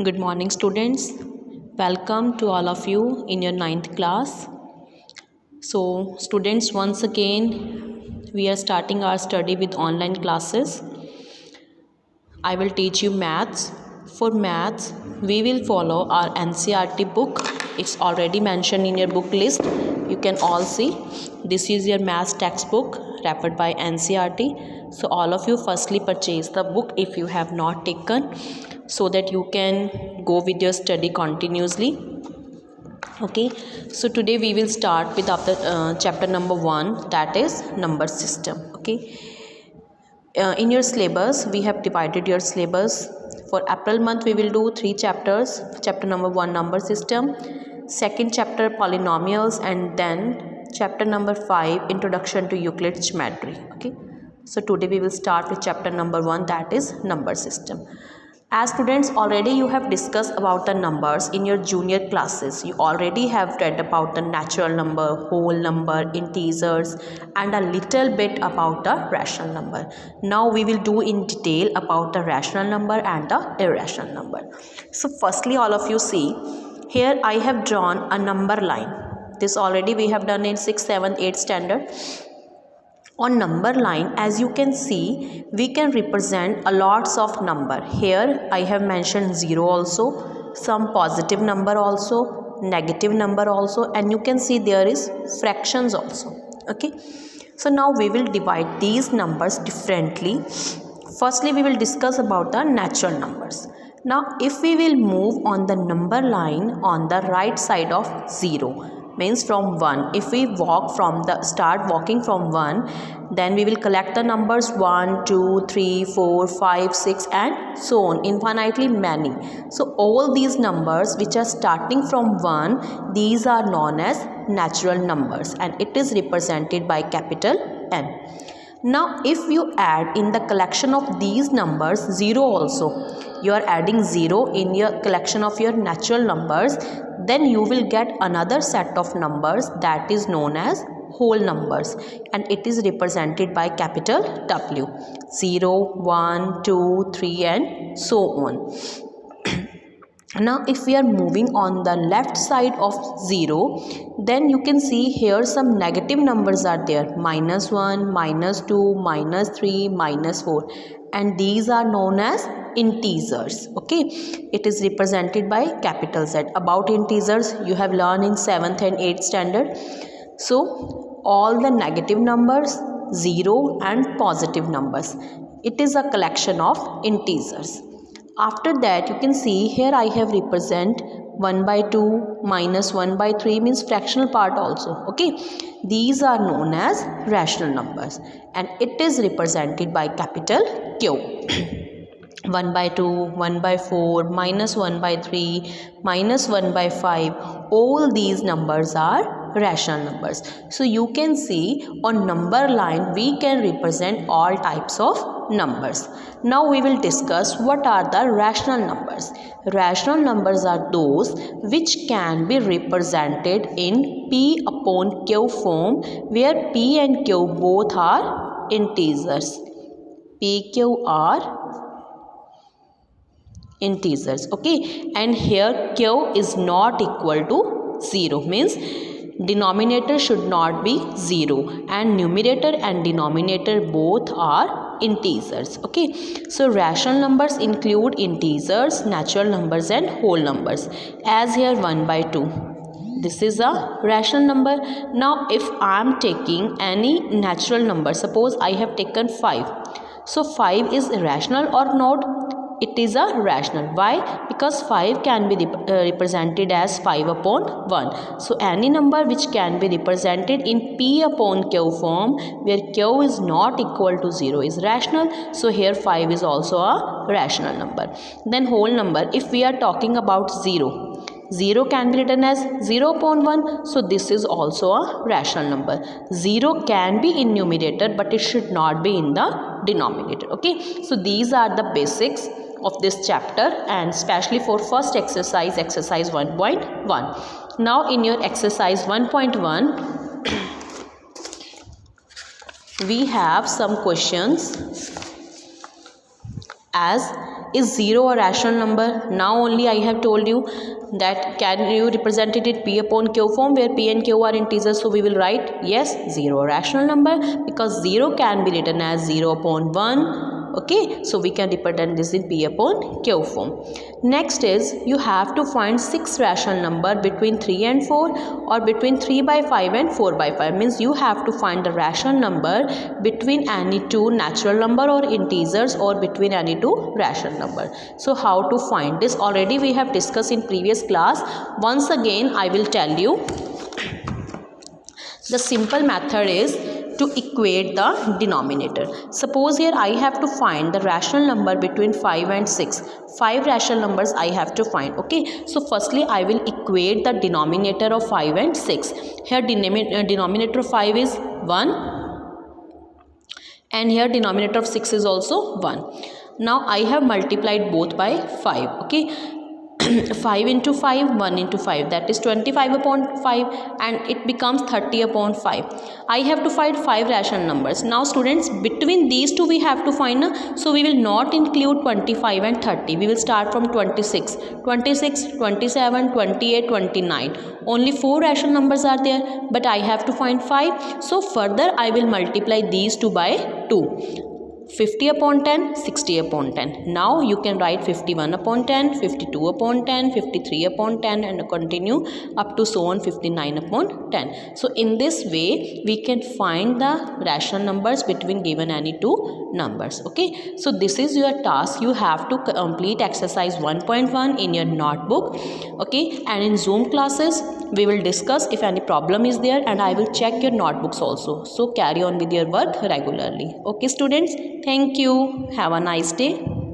Good morning, students. Welcome to all of you in your ninth class. So, students, once again, we are starting our study with online classes. I will teach you maths. For maths, we will follow our NCERT book. It's already mentioned in your book list. You can all see. This is your maths textbook referred by NCERT. So, all of you firstly purchase the book if you have not taken, so that you can go with your study continuously. Okay, so today we will start with chapter number 1, that is number system. Okay, in your syllabus we have divided your syllabus. For April month we will do 3 chapters. Chapter number 1, number system, second chapter polynomials, and then chapter number 5, introduction to Euclid's geometry. Okay, so today we will start with chapter number 1, that is number system. As students, already you have discussed about the numbers in your junior classes. You already have read about the natural number, whole number, integers, and a little bit about the rational number. Now we will do in detail about the rational number and the irrational number. So firstly, all of you see, here I have drawn a number line. This already we have done in 6th, 7th, 8th standard. On number line, as you can see, we can represent a lots of number. Here I have mentioned 0 also, some positive number also, negative number also, and you can see there is fractions also. Okay, so now we will divide these numbers differently. Firstly, we will discuss about the natural numbers. Now if we will move on the number line on the right side of 0, means from 1, if we start walking from 1, then we will collect the numbers 1, 2, 3, 4, 5, 6 and so on, infinitely many. So all these numbers which are starting from 1, these are known as natural numbers, and it is represented by capital N. Now if you add in the collection of these numbers 0 also, you are adding 0 in your collection of your natural numbers, then you will get another set of numbers that is known as whole numbers, and it is represented by capital W. 0, 1, 2, 3 and so on. Now if we are moving on the left side of 0, then you can see here some negative numbers are there, -1, -2, -3, -4, and these are known as integers. Okay, it is represented by capital Z. About integers you have learned in 7th and 8th standard. So all the negative numbers, 0 and positive numbers, it is a collection of integers. After that you can see here I have represent 1/2, -1/3 means fractional part also. Okay, these are known as rational numbers, and it is represented by capital Q. 1/2, 1/4, -1/3, -1/5, all these numbers are rational numbers. So you can see on number line we can represent all types of numbers. Now we will discuss what are the rational numbers. Rational numbers are those which can be represented in P upon Q form, where P and Q both are integers. P, Q are integers. Okay, and here Q is not equal to 0, means denominator should not be 0, and numerator and denominator both are integers. Okay, so rational numbers include integers, natural numbers and whole numbers. As here 1/2, this is a rational number. Now if I am taking any natural number, suppose I have taken 5, so 5 is rational or not? It is a rational. Why? Because 5 can be represented as 5 upon 1. So any number which can be represented in P upon Q form, where Q is not equal to 0, is rational. So here 5 is also a rational number. Then whole number, if we are talking about 0, 0 can be written as 0 upon 1, so this is also a rational number. 0 can be in numerator, but it should not be in the denominator. Okay, so these are the basics of this chapter, and especially for first exercise, exercise 1.1. Now in your exercise 1.1 we have some questions. As Is 0 a rational number? Now only I have told you that can you represent it in P upon Q form, where P and Q are integers. So we will write yes, 0 a rational number, because 0 can be written as 0 upon 1. Okay, so we can represent this in P upon Q form. Next is you have to find 6 rational number between 3 and 4, or between 3 by 5 and 4 by 5. Means you have to find the rational number between any two natural number or integers, or between any two rational number. So how to find this already we have discussed in previous class. Once again I will tell you. The simple method is to equate the denominator. Suppose here I have to find the rational number between 5 and 6. 5 rational numbers I have to find. Okay, so firstly I will equate the denominator of 5 and 6. Here denominator of 5 is 1, and here denominator of 6 is also 1. Now I have multiplied both by 5. Okay, 5 into 5, 1 into 5, that is 25 upon 5, and it becomes 30 upon 5. I have to find 5 rational numbers. Now students, between these two we have to find, so we will not include 25 and 30. We will start from 26, 27, 28, 29. Only 4 rational numbers are there, but I have to find 5. So further I will multiply these two by 2. 50 upon 10, 60 upon 10. Now you can write 51 upon 10, 52 upon 10, 53 upon 10, and continue up to so on 59 upon 10. So in this way we can find the rational numbers between given any two numbers. Okay, so this is your task. You have to complete exercise 1.1 in your notebook. Okay, and in Zoom classes we will discuss if any problem is there, and I will check your notebooks also. So carry on with your work regularly. Okay students, thank you. Have a nice day.